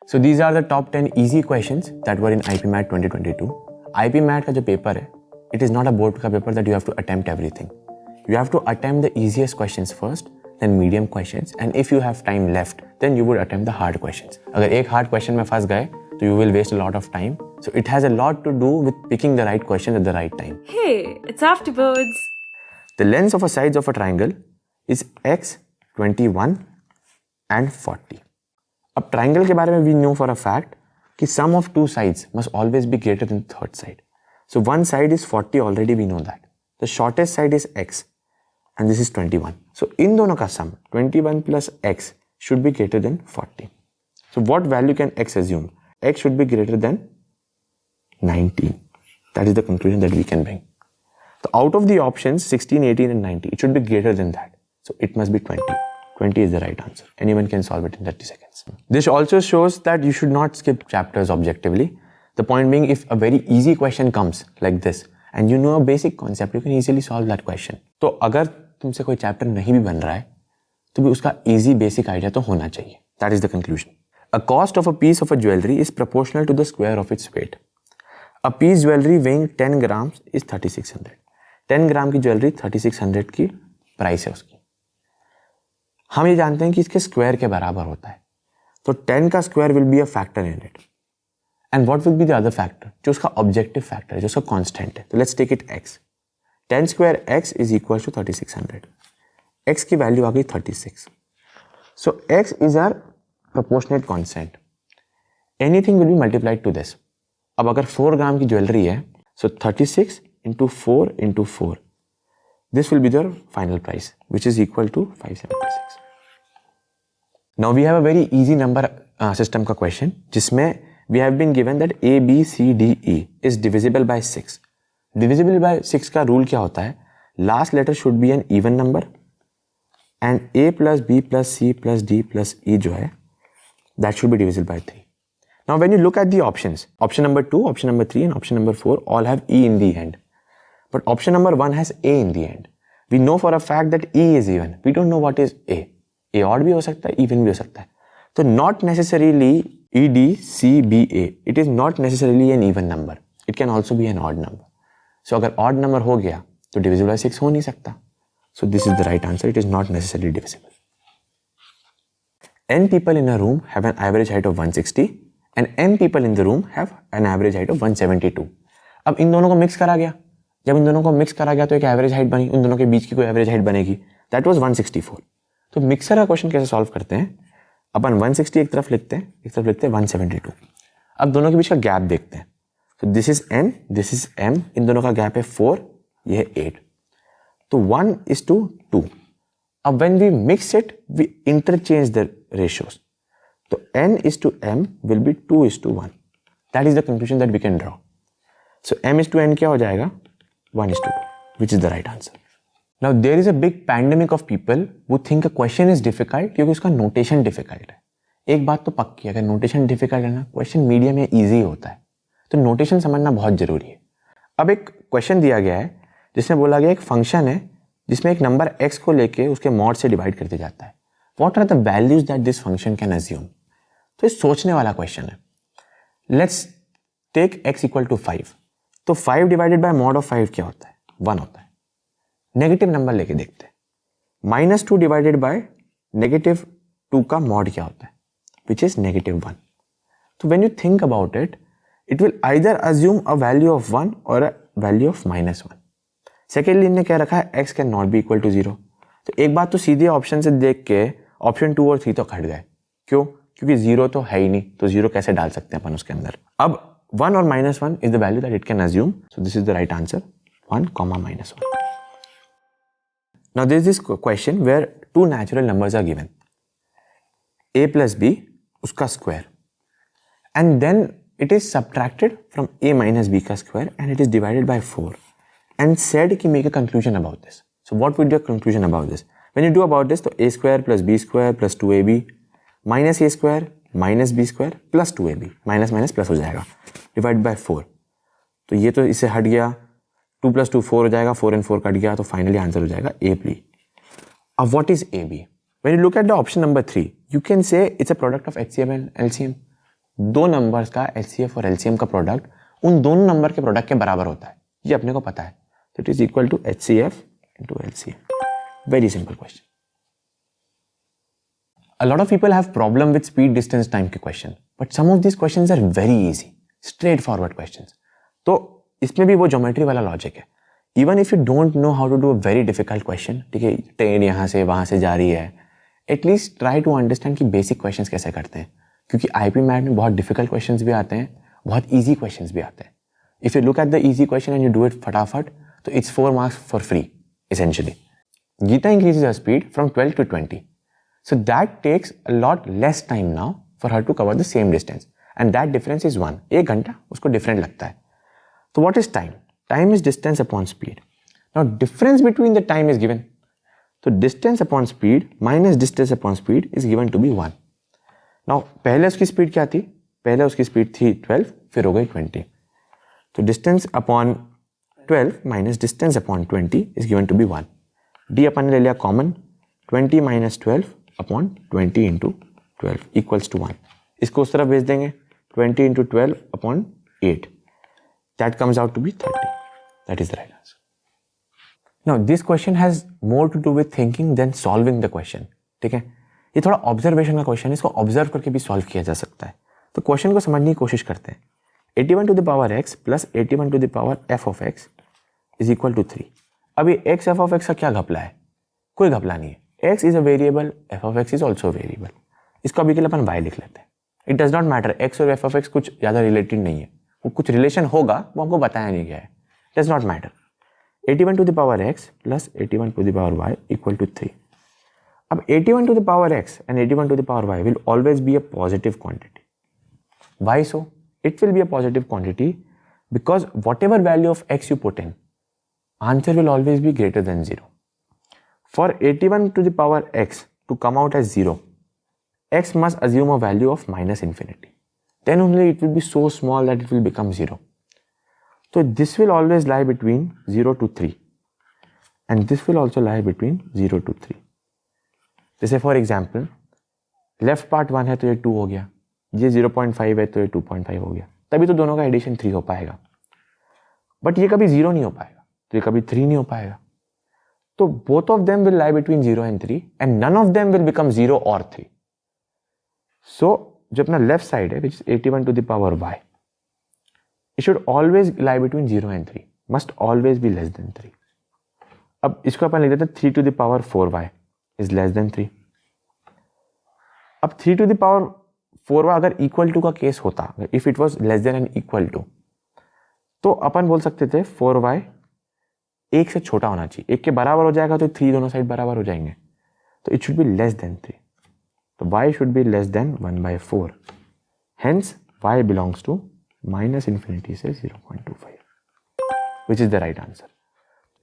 So these are the top 10 easy questions that were in IP MAT 2022. IP MAT का जो paper है, it is not a board का paper that you have to attempt everything. You have to attempt the easiest questions first, then medium questions, and if you have time left, then you would attempt the hard questions. अगर एक hard question में फंस गए, तो you will waste a lot of time. So it has a lot to do with picking the right question at the right time. Hey, it's afterwards. The lengths of a sides of a triangle is x, 21 and 40. अब triangle के बारे में we know for a fact कि sum of two sides must always be greater than third side. So one side is 40, already we know that. The shortest side is x and this is 21. So इन दोनों का sum 21 plus x should be greater than 40. So what value can x assume? x should be greater than 19. That is the conclusion that we can bring. So out of the options 16, 18 and 90, it should be greater than that. So it must be 20. 20 is the right answer. Anyone can solve it in 30 seconds. This also shows that you should not skip chapters objectively. The point being, if a very easy question comes like this and you know a basic concept, you can easily solve that question. तो अगर तुमसे कोई chapter नहीं भी बन रहा है तो भी उसका easy basic idea तो होना चाहिए. That is the conclusion. A cost of a piece of a jewelry is proportional to the square of its weight. A piece jewelry weighing 10 grams is 3600. 10 ग्राम की ज्वेलरी 3600 की प्राइस है उसकी. हम ये जानते हैं कि इसके स्क्वायर के बराबर होता है, तो 10 का square will be a factor in it. And what will be the other factor, जो उसका ऑब्जेक्टिव फैक्टर है, जो उसका कांस्टेंट है. तो let's take it x. 10 square x is equal to 3600. x की वैल्यू आ गई 36. So x is our proportionate constant. Anything will be multiplied to this. अब अगर 4 ग्राम की ज्वेलरी है, सो 36 into 4 into 4. This will be the final price, which is equal to 576. Now we have a very easy number system का question, जिसमें we have been given that A, B, C, D, E is divisible by 6. Divisible by 6 का rule क्या होता है? Last letter should be an even number and A plus B plus C plus D plus E जो है, that should be divisible by 3. Now when you look at the options, option number 2, option number 3 and option number 4 all have E in the end. But option number 1 has A in the end. We know for a fact that E is even. We don't know what is A. A odd भी हो सकता है, even भी हो सकता है. So not necessarily E, D, C, B, A. It is not necessarily an even number. It can also be an odd number. So अगर odd number हो गया, तो divisible by 6 हो नहीं सकता. So this is the right answer. It is not necessarily divisible. N people in a room have an average height of 160 and N people in the room have an average height of 172. अब इन दोनों को mix करा गया. जब इन दोनों को mix करा गया तो एक एवरेज हाइट बनी, उन दोनों के बीच की कोई एवरेज हाइट बनेगी. That was 164. तो मिक्सर का क्वेश्चन कैसे सॉल्व करते हैं? अपन 160 एक तरफ लिखते हैं, एक तरफ लिखते हैं 172. अब दोनों के बीच का गैप देखते हैं. तो this is n, this is m. इन दोनों का गैप है 4, ये है 8. तो 1:2. अब when we mix it we interchange the ratios. तो n:m will be 2:1. That is the conclusion that we can draw. So m:n क्या हो जाएगा? 1:2, which is the right answer. Now there is a big pandemic of people who think a question is difficult क्योंकि उसका notation difficult है. एक बात तो पक्की है, अगर notation difficult है ना, question medium या easy होता है, तो notation समझना बहुत जरूरी है. अब एक question दिया गया है जिसमें बोला गया एक फंक्शन है जिसमें एक नंबर x को लेके उसके मॉड से डिवाइड कर दिया जाता है. What are the values that this function can assume? तो ये सोचने वाला क्वेश्चन है. Let's take x equal to 5. तो 5 डिवाइडेड बाय मॉड ऑफ 5 क्या होता है? 1 होता है. नेगेटिव नंबर लेके देखते हैं. -2 डिवाइडेड बाय -2 का मॉड क्या होता है? Which is -1. तो when you think about it, it will either assume a value of 1 और अ वैल्यू ऑफ -1. सेकेंडली इनने क्या रखा है? x can not be equal to 0. तो एक बात तो सीधे ऑप्शन से देख के ऑप्शन 2 और 3 तो कट गए. क्यों? क्योंकि 0 तो है ही नहीं, तो 0 कैसे डाल सकते हैं अपन उसके अंदर. अब 1 or -1 is the value that it can assume. So this is the right answer. 1, -1. Now there is this question where two natural numbers are given. A plus B, उसका square. And then it is subtracted from A minus B का square and it is divided by 4. And said कि make a conclusion about this. So what would your conclusion about this? When you do about this, तो A square plus B square plus 2AB minus A square minus b square plus 2ab, minus minus plus हो जाएगा, divide by 4. तो ये तो इससे हट गया, 2 + 2 4 हो जाएगा, 4 and 4 कट गया, तो फाइनली आंसर हो जाएगा AB. अब what is AB? When you look at the option number 3, you can say it's a product of HCM and LCM. दो नंबर्स का एचसीएफ और एलसीएम का प्रोडक्ट उन दोनों नंबर के प्रोडक्ट के बराबर होता है, ये अपने को पता है. तो it is equal to HCF into LCM. Very simple question. A lot of people have problem with speed, distance, time के question, but some of these questions are very easy, straightforward questions. तो इसमें भी वो geometry वाला logic है. Even if you don't know how to do a very difficult question, ठीक है, train यहाँ से वहाँ से जा रही है, at least try to understand कि basic questions कैसे करते हैं, क्योंकि IP मैथ में बहुत difficult questions भी आते हैं, बहुत easy questions भी आते हैं. If you look at the easy question and you do it फटाफट, तो it's 4 marks for free, essentially. Geeta increases her speed from 12 to 20. So that takes a lot less time now for her to cover the same distance. And that difference is 1. 1 घंटा उसको different लगता है. So what is time? Time is distance upon speed. Now difference between the time is given. So distance upon speed minus distance upon speed is given to be 1. Now पहले उसकी speed क्या थी? पहले उसकी speed थी 12, फिर हो गई 20. तो distance upon 12 minus distance upon 20 is given to be 1. D अपन ने ले लिया common. 20 minus 12 upon 20 into 12 equals to 1. इसको उस तरफ भेज देंगे. 20 into 12 upon 8. That comes out to be 30. That is the right answer. Now this question has more to do with thinking than solving the question. ठीक है, ये थोड़ा observation का क्वेश्चन है, इसको ऑब्जर्व करके भी सॉल्व किया जा सकता है. तो क्वेश्चन को समझने की कोशिश करते हैं. 81 to the power x plus 81 to the power f of x is equal to 3. अब ये x f ऑफ x का क्या घपला है? कोई घपला नहीं है. x is a variable, f of x is also a variable. इसको अभी के लिए अपन y लिख लेते हैं. It does not matter, x और f of x कुछ ज़्यादा रिलेटेड नहीं है. वो कुछ रिलेशन होगा, वो हमको बताया नहीं गया है. Does not matter. 81 to the power x plus 81 to the power y equal to 3. अब 81 to the power x and 81 to the power y will always be a positive quantity. Why so? It will be a positive quantity because whatever value of x you put in, answer will always be greater than 0. For 81 to the power x to come out as 0, x must assume a value of minus infinity. Then only it will be so small that it will become 0. So this will always lie between 0 to 3. And this will also lie between 0 to 3. जैसे for example, left part 1 है तो ये 2 हो गया. ये 0.5 है तो ये 2.5 हो गया. तभी तो दोनों का एडिशन 3 हो पाएगा. बट ये कभी 0 नहीं हो पाएगा, तो ये कभी 3 नहीं हो पाएगा. तो both of them will lie between 0 and 3 and none of them will become 0 or 3. So जो अपना left side है which is 81 to the power y, it should always lie between 0 and 3, must always be less than 3. अब इसको अपन लिख देते हैं 3 to the power 4y is less than 3. अब 3 to the power 4y अगर equal to का case होता, if it was less than and equal to, तो अपन बोल सकते थे 4y एक से छोटा होना चाहिए. एक के बराबर हो जाएगा तो 3 दोनों साइड बराबर हो जाएंगे, तो it should be less than 3. तो y should be less than 1/4. Hence y belongs to minus infinity से 0.25, which is the right answer.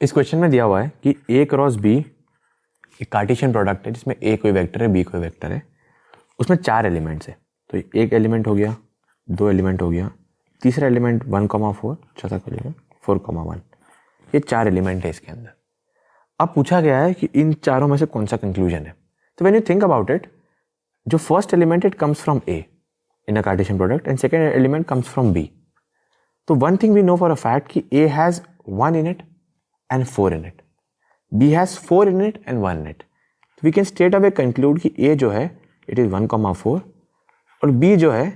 इस क्वेश्चन में दिया हुआ है कि a क्रॉस b एक कार्टेशियन प्रोडक्ट है जिसमें a कोई वेक्टर है, b कोई वेक्टर है. उसमें 4 एलिमेंट्स है. तो एक एलिमेंट हो गया, 2 एलिमेंट हो गया, तीसरा एलिमेंट 1,4, चौथा एलिमेंट 4,1. ये 4 एलिमेंट है इसके अंदर. अब पूछा गया है कि इन चारों में से कौन सा कंक्लूजन है. तो when you think about it, जो first element it comes from A in a Cartesian product and second element comes from B. तो one thing we know for a fact कि A has 1 in it and 4 in it, B has 4 in it and 1 in it. We can straight away conclude कि A जो है it is 1,4 और B जो है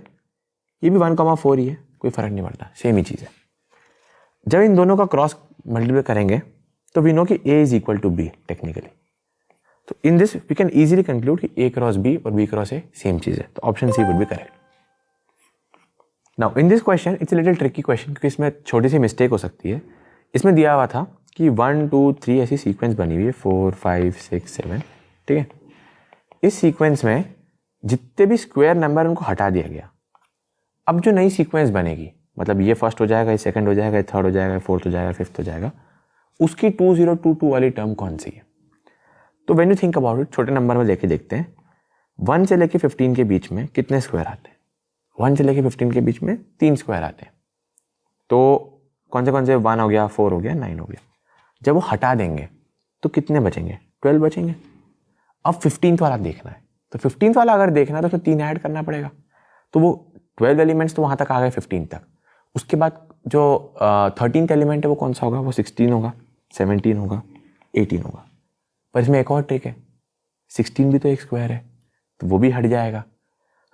ये भी 1,4 ही है, कोई फर्क नहीं पड़ता, सेम ही चीज़ है. जब इन दोनों का क्रॉस मल्टीप्लाई करेंगे तो वी नो कि a is equal to b technically. तो in this we can easily conclude कि a क्रॉस b और b क्रॉस a सेम चीज है. तो option C would be correct. Now in this question it's a little tricky question क्योंकि इसमें छोटी सी mistake हो सकती है. इसमें दिया हुआ था कि 1 2 3 ऐसी सीक्वेंस बनी हुई है, 4 5 6 7. ठीक है, इस सीक्वेंस में जितने भी स्क्वायर नंबर उनको हटा दिया गया. अब जो नई सीक्वेंस बनेगी, मतलब ये फर्स्ट हो जाएगा, ये सेकंड हो जाएगा, ये थर्ड हो जाएगा, फोर्थ हो जाएगा, फिफ्थ हो जाएगा, उसकी 2022 वाली टर्म कौन सी है. तो when you think about it, छोटे नंबर में लेके देखते हैं. 1 से लेके 15 के बीच में कितने स्क्वायर आते हैं? 1 से लेके 15 के बीच में 3 स्क्वायर आते हैं. तो कौन से 1 हो गया, 4 हो गया, 9 हो गया. जब वो हटा देंगे तो कितने बचेंगे? 12 बचेंगे. अब 15th वाला देखना है. तो 15th वाला अगर देखना है तो फिर 3 ऐड करना पड़ेगा. तो वो 12 एलिमेंट्स तो वहाँ तक आ गए 15 तक। उसके बाद जो 13th एलिमेंट है वो कौन सा होगा? वो 16 होगा, 17 होगा, 18 होगा। पर इसमें एक और ट्रिक है, 16 भी तो एक स्क्वायर है, तो वो भी हट जाएगा।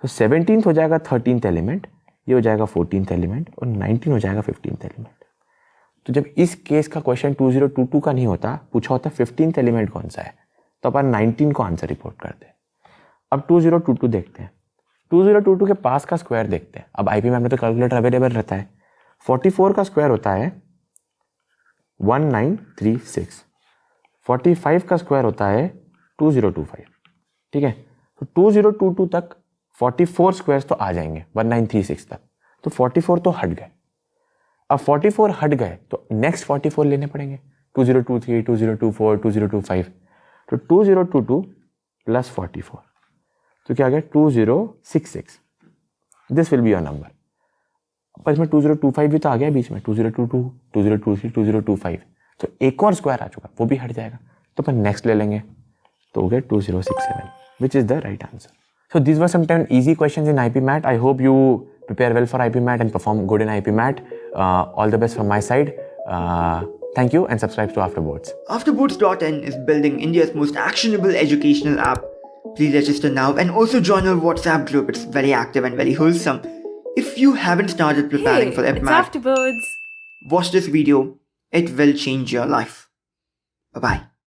तो 17th हो जाएगा 13th एलिमेंट, ये हो जाएगा 14th एलिमेंट, और 19 हो जाएगा 15th एलिमेंट। तो जब इस केस का क्वेश्चन 2022 का नहीं होता, पूछा होता 15th एलिमेंट कौन सा है, तो अपन 19 को आंसर रिपोर्ट करते हैं। अब 2022 देखते हैं, 2022 के पास का स्क्वायर देखते हैं। अब आईपी मैप में तो कैलकुलेटर अवेलेबल रहता है। 44 का स्क्वायर होता है 1936, 45 का स्क्वायर होता है 2025। ठीक है, तो 2022 तक 44 स्क्वायर्स तो आ जाएंगे 1936 तक, तो 44 तो हट गए। अब 44 हट गए तो नेक्स्ट 44 लेने पड़ेंगे, 2023, 2024, 2025। तो 2022 प्लस 44, तो क्या आ गया? 2066। This will be your number. पर इसमें 2025 भी तो आ गया बीच में, 2022, 2023, 2025। तो एक और स्क्वायर आ चुका, वो भी हट जाएगा, तो अपन नेक्स्ट ले लेंगे, तो हो गया 2067, विच is the right answer. So these were some 10 easy questions in IP Mat. I hope you prepare well for IP Mat and perform good in IP Mat. All the best from my side. Thank you and subscribe to Afterboards. Afterboards.in is building India's most actionable educational app. Please register now and also join our WhatsApp group. It's very active and very wholesome. If you haven't started preparing Hey, for it's AppMat, Afterbirds. watch this video. It will change your life. Bye-bye.